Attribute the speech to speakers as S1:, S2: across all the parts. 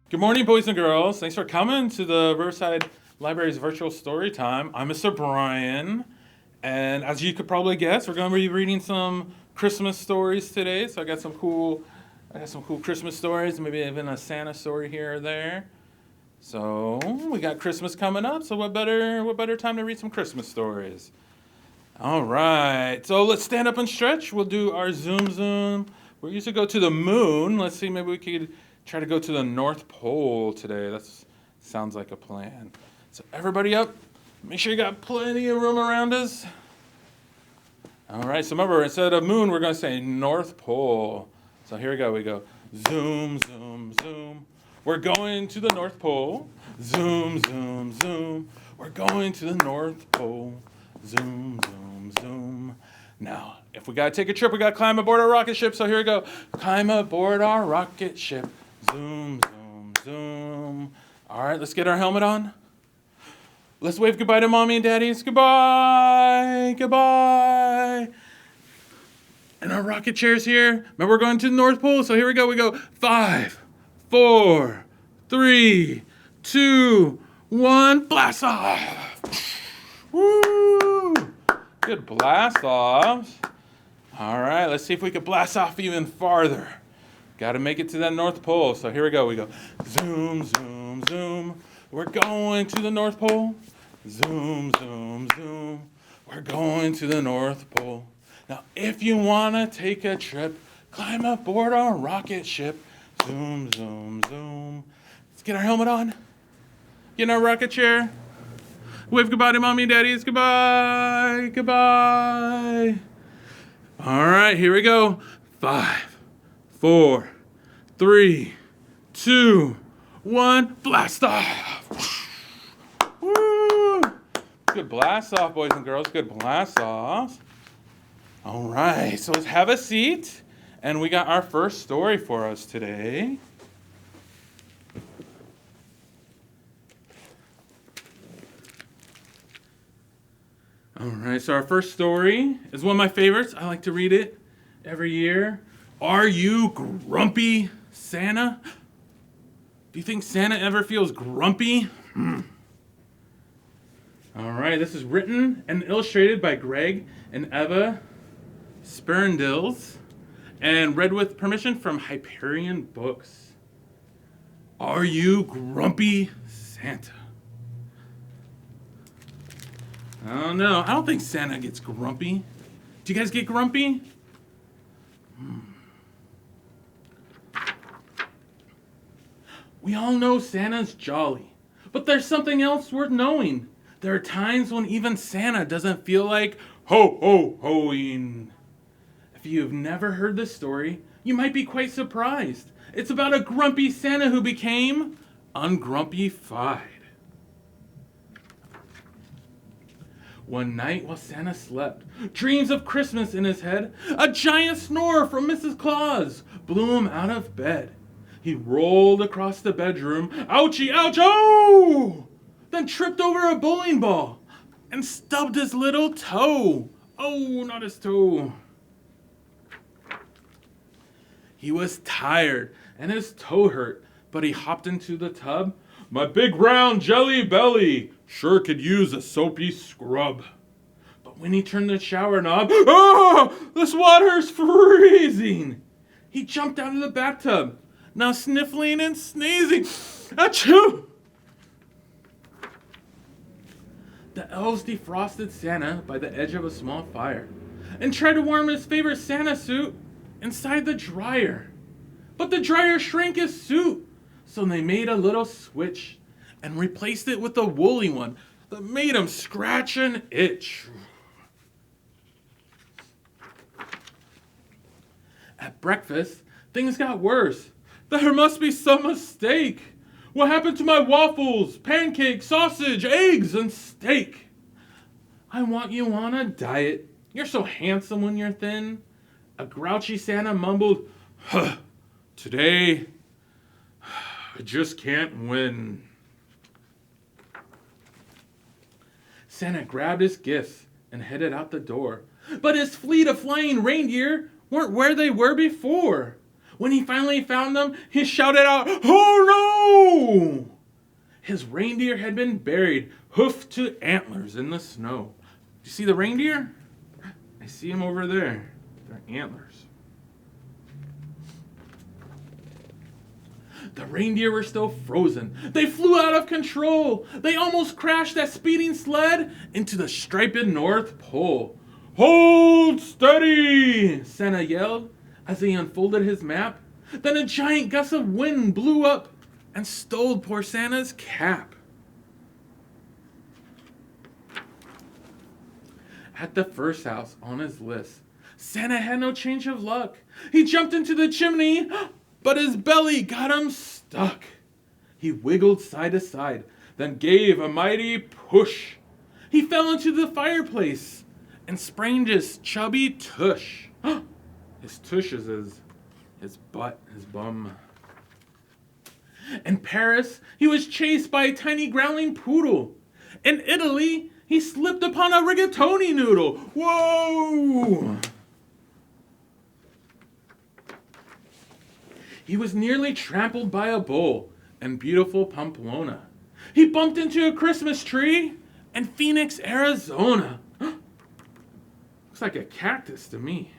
S1: Good morning, boys and girls. Thanks for coming to the Riverside Library's virtual story time. I'm Mr. Brian, and as you could probably guess, we're going to be reading some Christmas stories today. So I got some cool Christmas stories, maybe even a Santa story here or there. So we got Christmas coming up. So what better time to read some Christmas stories? All right. So let's stand up and stretch. We'll do our zoom. We used to go to the moon. Let's see, maybe we could try to go to the North Pole today. That sounds like a plan. So everybody up. Make sure you got plenty of room around us. All right. So remember, instead of moon, we're going to say North Pole. So here we go. We go zoom. We're going to the North Pole. Zoom. We're going to the North Pole. Zoom. Now, if we got to take a trip, we got to climb aboard our rocket ship. So here we go. Climb aboard our rocket ship. Zoom. All right, let's get our helmet on. Let's wave goodbye to mommy and daddies. Goodbye. And our rocket chair's here. Remember, we're going to the North Pole. So here we go. We go 5, 4, 3, 2, 1. Blast off. Woo! Good blast offs. All right, let's see if we can blast off even farther. Got to make it to that North Pole. So here we go. We go zoom. We're going to the North Pole. Zoom. We're going to the North Pole. Now, if you want to take a trip, climb aboard our rocket ship. Zoom. Let's get our helmet on. Get in our rocket chair. Wave goodbye to mommy and daddies. Goodbye. All right, here we go. 5, 4, 3, 2, 1. Blast off. Woo! Good blast off, boys and girls. Good blast off. All right, so let's have a seat. And we got our first story for us today. All right, so our first story is one of my favorites. I like to read it every year. Are you grumpy, Santa? Do you think Santa ever feels grumpy? All right, this is written and illustrated by Greg and Eva Sperendils and read with permission from Hyperion Books. Are you grumpy, Santa? I don't know. I don't think Santa gets grumpy. Do you guys get grumpy? We all know Santa's jolly, but there's something else worth knowing. There are times when even Santa doesn't feel like hoing. If you've never heard this story, you might be quite surprised. It's about a grumpy Santa who became ungrumpified. One night while Santa slept, dreams of Christmas in his head, a giant snore from Mrs. Claus blew him out of bed. He rolled across the bedroom, ouchie, ouch, oh! Then tripped over a bowling ball and stubbed his little toe. Oh, not his toe. He was tired and his toe hurt, but he hopped into the tub. My big round jelly belly sure could use a soapy scrub. But when he turned the shower knob, this water's freezing. He jumped out of the bathtub, now sniffling and sneezing. Achoo! The elves defrosted Santa by the edge of a small fire and tried to warm his favorite Santa suit inside the dryer. But the dryer shrank his suit, so they made a little switch and replaced it with a woolly one that made him scratch and itch. At breakfast, things got worse. There must be some mistake. What happened to my waffles, pancakes, sausage, eggs, and steak? I want you on a diet. You're so handsome when you're thin. A grouchy Santa mumbled, today, I just can't win. Santa grabbed his gifts and headed out the door. But his fleet of flying reindeer weren't where they were before. When he finally found them, he shouted out, "Oh no!" His reindeer had been buried, hoof to antlers, in the snow. Do you see the reindeer? I see them over there. They're antlers. The reindeer were still frozen. They flew out of control. They almost crashed that speeding sled into the striped North Pole. "Hold steady!" Santa yelled as he unfolded his map. Then a giant gust of wind blew up and stole poor Santa's cap. At the first house on his list, Santa had no change of luck. He jumped into the chimney, but his belly got him stuck. He wiggled side to side, then gave a mighty push. He fell into the fireplace and sprained his chubby tush. His tush is his butt, his bum. In Paris, he was chased by a tiny growling poodle. In Italy, he slipped upon a rigatoni noodle. Whoa! He was nearly trampled by a bull in beautiful Pamplona. He bumped into a Christmas tree in Phoenix, Arizona. Looks like a cactus to me.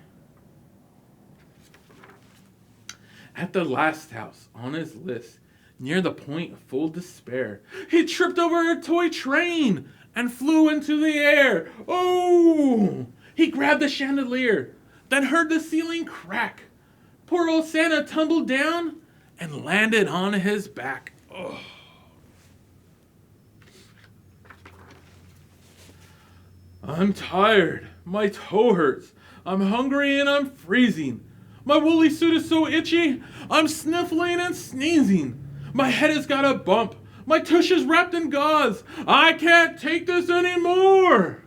S1: At the last house on his list, near the point of full despair, he tripped over a toy train and flew into the air. Oh! He grabbed the chandelier, then heard the ceiling crack. Poor old Santa tumbled down and landed on his back. Oh. I'm tired. My toe hurts. I'm hungry and I'm freezing. My woolly suit is so itchy, I'm sniffling and sneezing. My head has got a bump. My tush is wrapped in gauze. I can't take this anymore.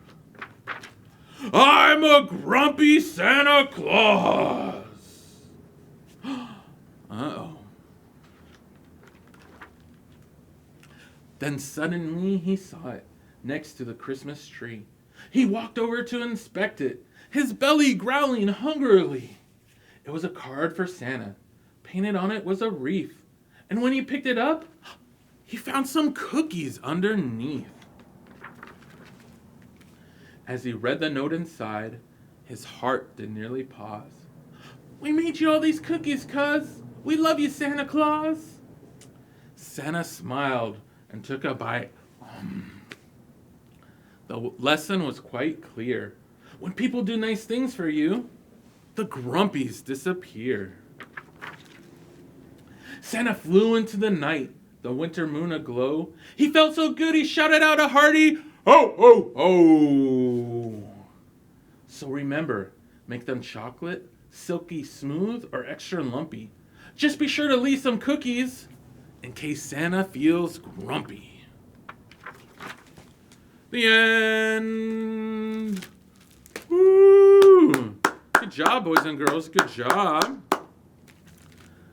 S1: I'm a grumpy Santa Claus. Uh-oh. Then suddenly he saw it next to the Christmas tree. He walked over to inspect it, his belly growling hungrily. It was a card for Santa. Painted on it was a wreath. And when he picked it up, he found some cookies underneath. As he read the note inside, his heart did nearly pause. "We made you all these cookies, cuz. We love you, Santa Claus." Santa smiled and took a bite. The lesson was quite clear. When people do nice things for you, the grumpies disappear. Santa flew into the night, the winter moon aglow. He felt so good he shouted out a hearty, "Ho, ho, ho!" So remember, make them chocolate, silky smooth, or extra lumpy. Just be sure to leave some cookies in case Santa feels grumpy. The end. Woo! Good job, boys and girls. Good job.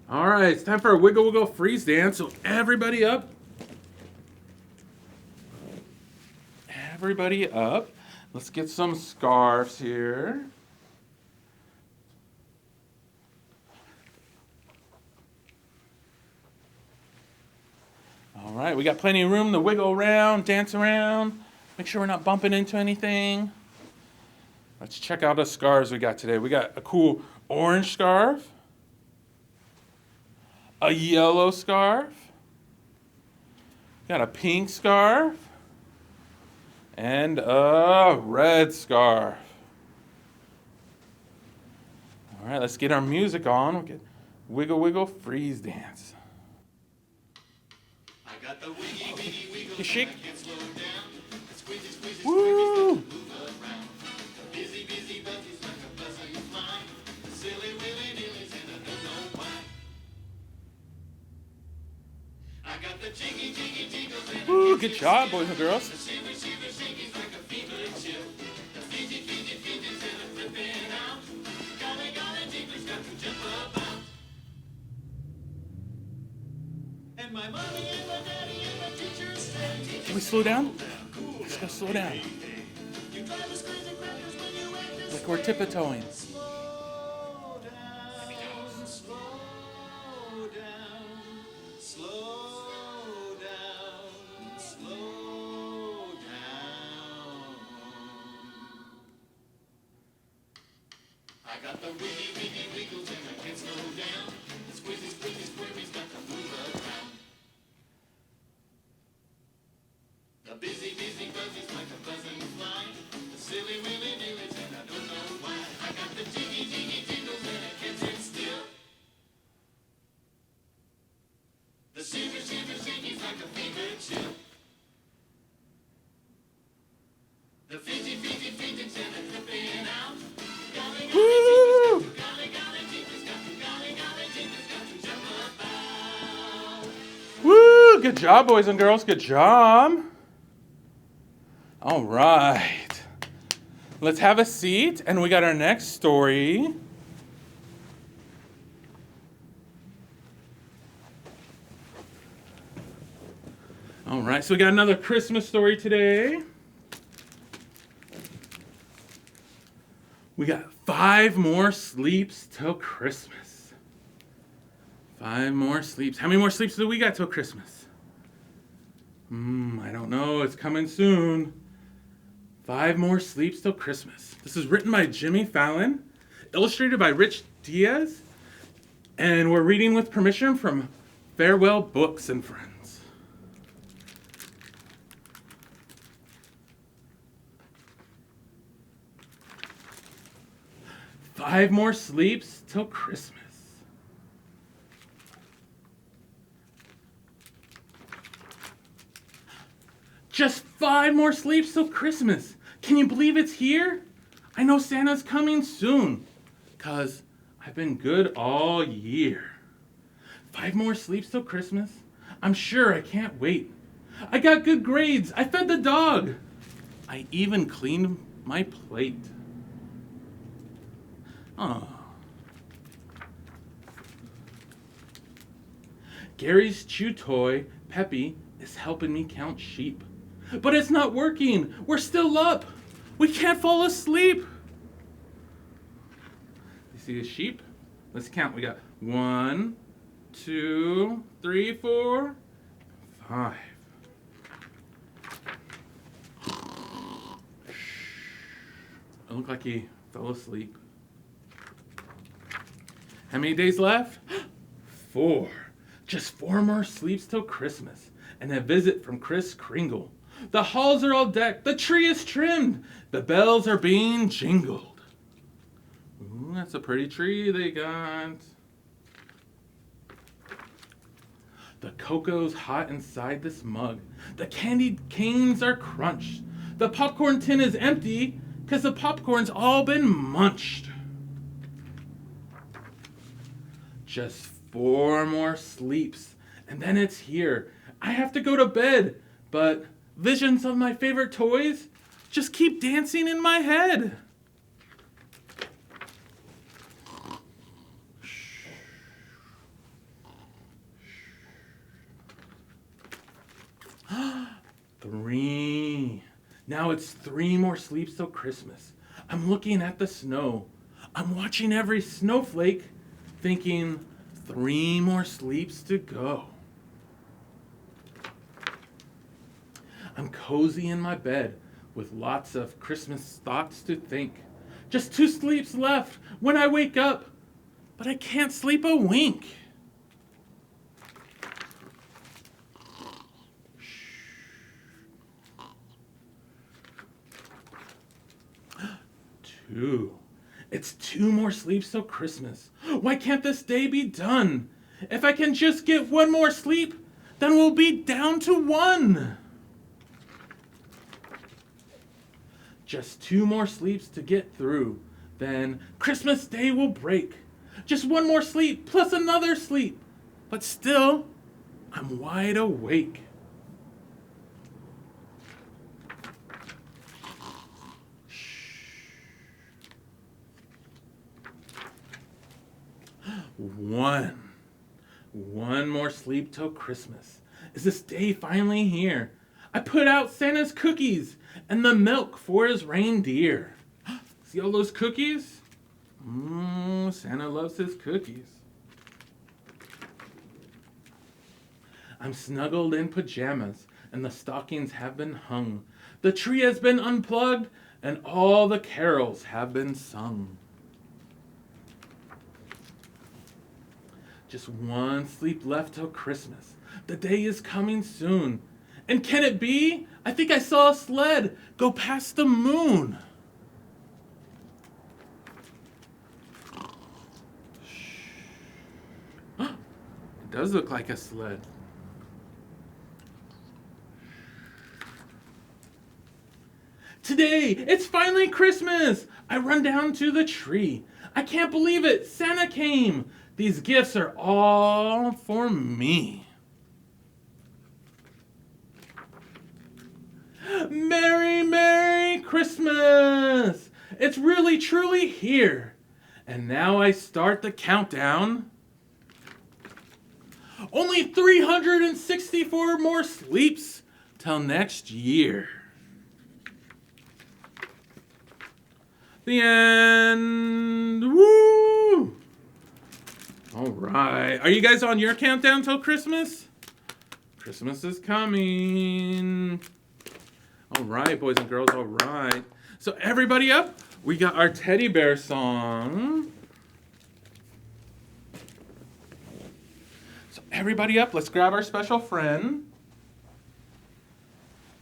S1: All right, it's time for a wiggle wiggle freeze dance. So everybody up. Everybody up. Let's get some scarves here. All right, we got plenty of room to wiggle around, dance around. Make sure we're not bumping into anything. Let's check out the scarves we got today. We got a cool orange scarf, a yellow scarf, got a pink scarf, and a red scarf. All right, let's get our music on. We'll get wiggle wiggle freeze dance. I got the wiggy wiggy wiggle. You shake. Woo! Busy, busy buzzies like a buzzing fly. Silly willy nillies and a no why. I got the jiggy jiggy jiggles. Woo! Good job, boys and girls. The shiver shiver shakies like a fever chill. The fidget fidget fidgets and a flipping out. Golly golly jiggles got to jump about. And my mommy and my daddy and my teachers say. Can we slow down? Let's go slow down. Like we're tiptoeing.
S2: got the wiggy, wiggy, wiggles and I can't slow down. The squeezy, squeezy, squirmies got to move around. The busy, busy buzzies like a buzzing fly. The silly, willy nillies and I don't know why. I got the jiggy, jiggy jiggles and I can't sit still. The shiver, shiver, shakies like a fever chill. The Fiji, Fiji, Fiji, and a flipping out. Golly, golly, jeepers, golly, golly, jeepers, golly, golly, jeepers, got to jump about.
S1: Woo! Good job, boys and girls. Good job. All right. Let's have a seat, and we got our next story. All right, so we got another Christmas story today. We got 5 more sleeps till Christmas. 5 more sleeps. How many more sleeps do we got till Christmas? I don't know. It's coming soon. 5 more sleeps till Christmas. This is written by Jimmy Fallon, illustrated by Rich Diaz, and we're reading with permission from Farewell Books and Friends. 5 more sleeps till Christmas. Just 5 more sleeps till Christmas. Can you believe it's here? I know Santa's coming soon, 'cause I've been good all year. 5 more sleeps till Christmas. I'm sure I can't wait. I got good grades. I fed the dog. I even cleaned my plate. Oh. Gary's chew toy, Peppy, is helping me count sheep. But it's not working. We're still up. We can't fall asleep. You see a sheep? Let's count. We got 1, 2, 3, 4, 5. It looked like he fell asleep. How many days left? 4. Just 4 more sleeps till Christmas. And a visit from Kris Kringle. The halls are all decked. The tree is trimmed. The bells are being jingled. Ooh, that's a pretty tree they got. The cocoa's hot inside this mug. The candied canes are crunched. The popcorn tin is empty because the popcorn's all been munched. Just 4 more sleeps, and then it's here. I have to go to bed, but visions of my favorite toys just keep dancing in my head. Three. Now it's 3 more sleeps till Christmas. I'm looking at the snow. I'm watching every snowflake, thinking 3 more sleeps to go. I'm cozy in my bed with lots of Christmas thoughts to think. Just 2 sleeps left when I wake up, but I can't sleep a wink. It's 2 more sleeps till Christmas. Why can't this day be done? If I can just get 1 more sleep, then we'll be down to 1. Just 2 more sleeps to get through. Then Christmas Day will break. Just 1 more sleep plus another sleep. But still, I'm wide awake. One more sleep till Christmas. Is this day finally here? I put out Santa's cookies and the milk for his reindeer. See all those cookies? Santa loves his cookies. I'm snuggled in pajamas and the stockings have been hung. The tree has been unplugged and all the carols have been sung. Just one sleep left till Christmas. The day is coming soon. And can it be? I think I saw a sled go past the moon. It does look like a sled. Today, it's finally Christmas. I run down to the tree. I can't believe it. Santa came. These gifts are all for me. Merry, Merry Christmas. It's really, truly here. And now I start the countdown. Only 364 more sleeps till next year. The end. Woo! All right. Are you guys on your countdown till Christmas? Christmas is coming. All right, boys and girls. All right. So everybody up. We got our teddy bear song. So everybody up. Let's grab our special friend.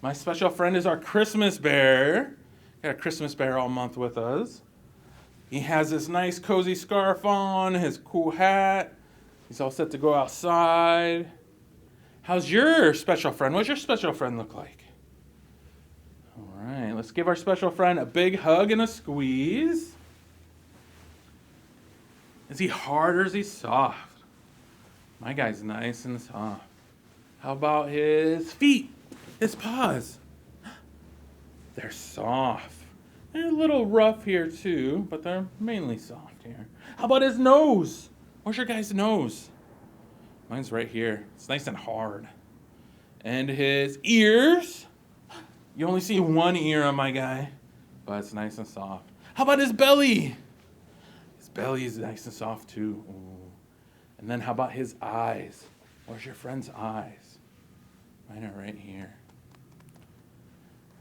S1: My special friend is our Christmas bear. Got a Christmas bear all month with us. He has this nice cozy scarf on, his cool hat. He's all set to go outside. How's your special friend? What's your special friend look like? All right, let's give our special friend a big hug and a squeeze. Is he hard or is he soft? My guy's nice and soft. How about his feet? His paws? They're soft. They're a little rough here too, but they're mainly soft here. How about his nose? Where's your guy's nose? Mine's right here. It's nice and hard. And his ears? You only see one ear on my guy, but it's nice and soft. How about his belly? His belly is nice and soft too. Ooh. And then how about his eyes? Where's your friend's eyes? Mine are right here.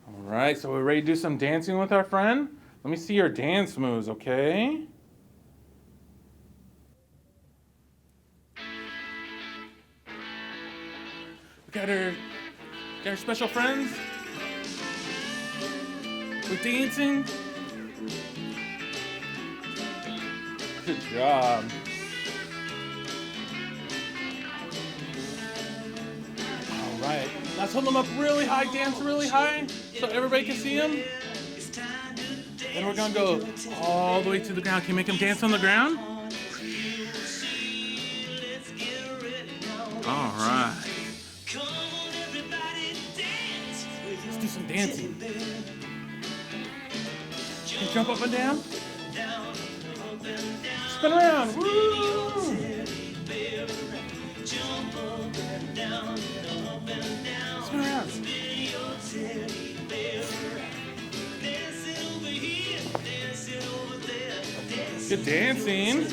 S1: All right, so we're ready to do some dancing with our friend? Let me see your dance moves, okay? We got our special friends. We're dancing. Good job. All right, let's hold them up really high, dance really high, so everybody can see them. Then we're gonna go all the way to the ground. Can you make them dance on the ground? All right. Let's do some dancing. Can you jump up and down? Spin around. Woo! Spin around. Good dancing.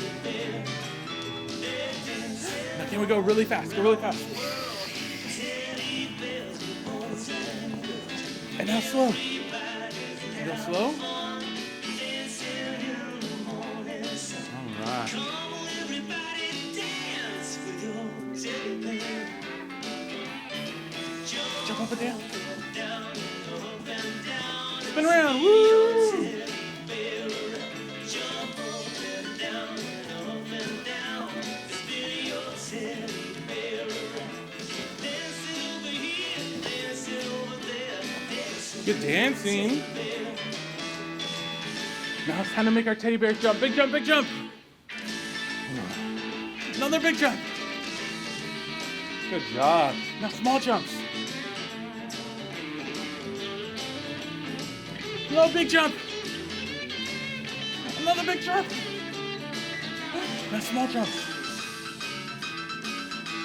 S1: Now can we go really fast? Go really fast. And now slow. Go slow. All right. Jump up and down. Spin around. Woo! Good dancing. Now it's time to make our teddy bears jump. Big jump, big jump. Another big jump. Good job. Now small jumps. Another big jump. Another big jump. Now small jumps.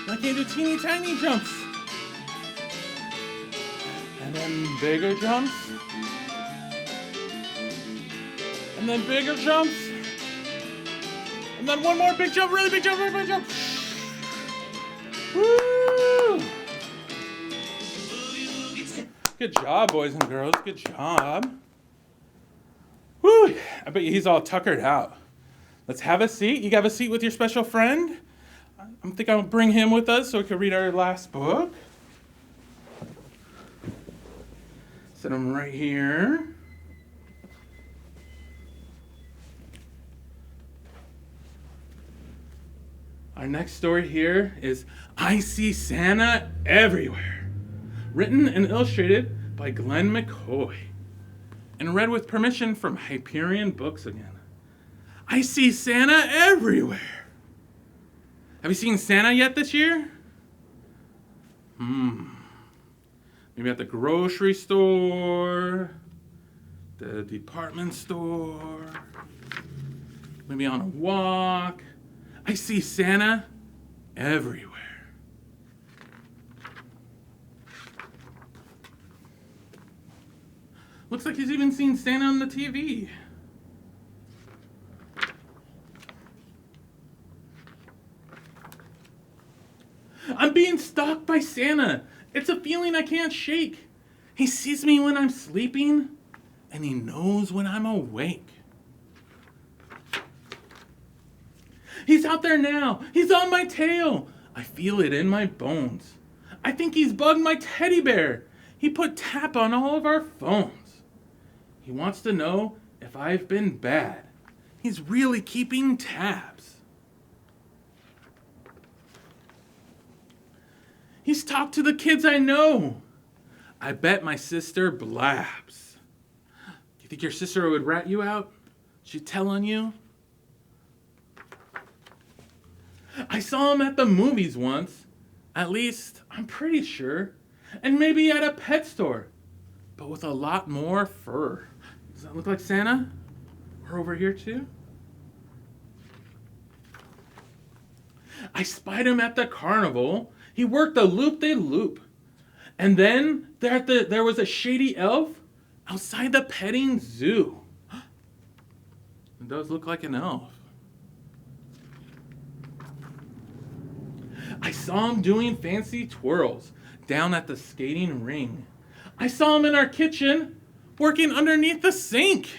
S1: Now can you do teeny tiny jumps? And then bigger jumps. And then bigger jumps. And then one more big jump, really big jump, really big jump. Woo! Good job, boys and girls. Good job. Woo! I bet you he's all tuckered out. Let's have a seat. You have a seat with your special friend. I think I'll bring him with us so we can read our last book. Set him right here. Our next story here is I See Santa Everywhere, written and illustrated by Glenn McCoy, and read with permission from Hyperion Books again. I see Santa everywhere. Have you seen Santa yet this year? Maybe at the grocery store, the department store, maybe on a walk. I see Santa everywhere. Looks like he's even seen Santa on the TV. I'm being stalked by Santa. It's a feeling I can't shake. He sees me when I'm sleeping, and he knows when I'm awake. He's out there now. He's on my tail. I feel it in my bones. I think he's bugged my teddy bear. He put tap on all of our phones. He wants to know if I've been bad. He's really keeping tabs. He's talked to the kids I know. I bet my sister blabs. Do you think your sister would rat you out? She'd tell on you? I saw him at the movies once. At least, I'm pretty sure. And maybe at a pet store. But with a lot more fur. Does that look like Santa? Or over here too? I spied him at the carnival. He worked a loop-de-loop. And then there was a shady elf outside the petting zoo. It does look like an elf. I saw him doing fancy twirls down at the skating ring. I saw him in our kitchen working underneath the sink.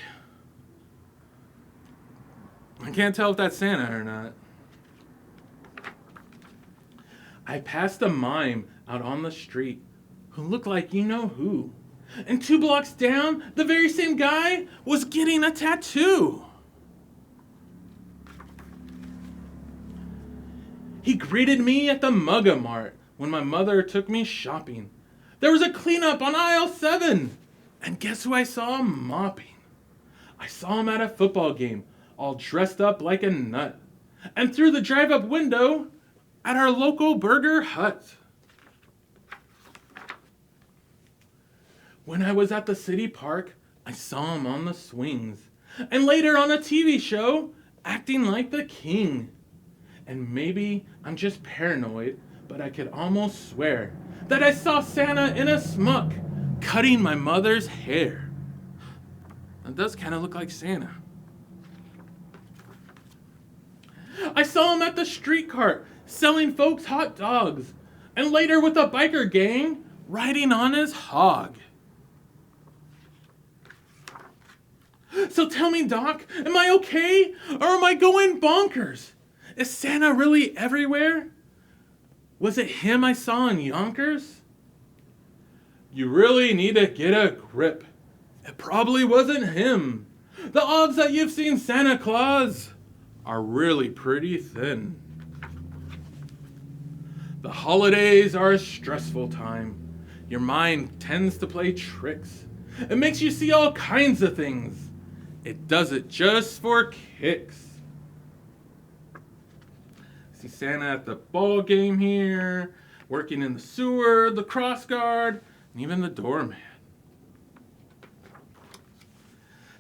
S1: I can't tell if that's Santa or not. I passed a mime out on the street who looked like you know who. And 2 blocks down, the very same guy was getting a tattoo. He greeted me at the Mugga Mart when my mother took me shopping. There was a cleanup on aisle 7. And guess who I saw mopping? I saw him at a football game, all dressed up like a nut. And through the drive-up window at our local burger hut. When I was at the city park, I saw him on the swings. And later on a TV show, acting like the king. And maybe I'm just paranoid, but I could almost swear that I saw Santa in a smuck cutting my mother's hair. That does kind of look like Santa. I saw him at the street cart selling folks hot dogs, and later with a biker gang riding on his hog. So tell me, Doc, am I okay or am I going bonkers? Is Santa really everywhere? Was it him I saw in Yonkers? You really need to get a grip. It probably wasn't him. The odds that you've seen Santa Claus are really pretty thin. The holidays are a stressful time. Your mind tends to play tricks. It makes you see all kinds of things. It does it just for kicks. See Santa at the ball game here, working in the sewer, the cross guard, and even the doorman.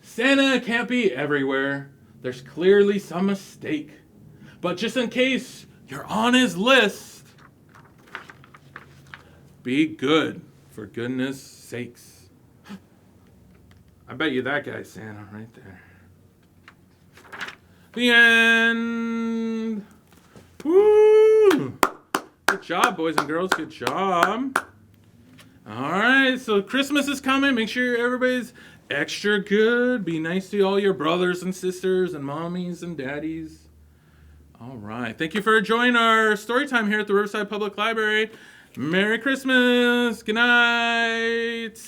S1: Santa can't be everywhere. There's clearly some mistake. But just in case you're on his list, be good, for goodness sakes. I bet you that guy's Santa right there. The end. Woo! Good job, boys and girls. Good job. All right, so Christmas is coming. Make sure everybody's extra good. Be nice to all your brothers and sisters and mommies and daddies. All right. Thank you for joining our story time here at the Riverside Public Library. Merry Christmas. Good night.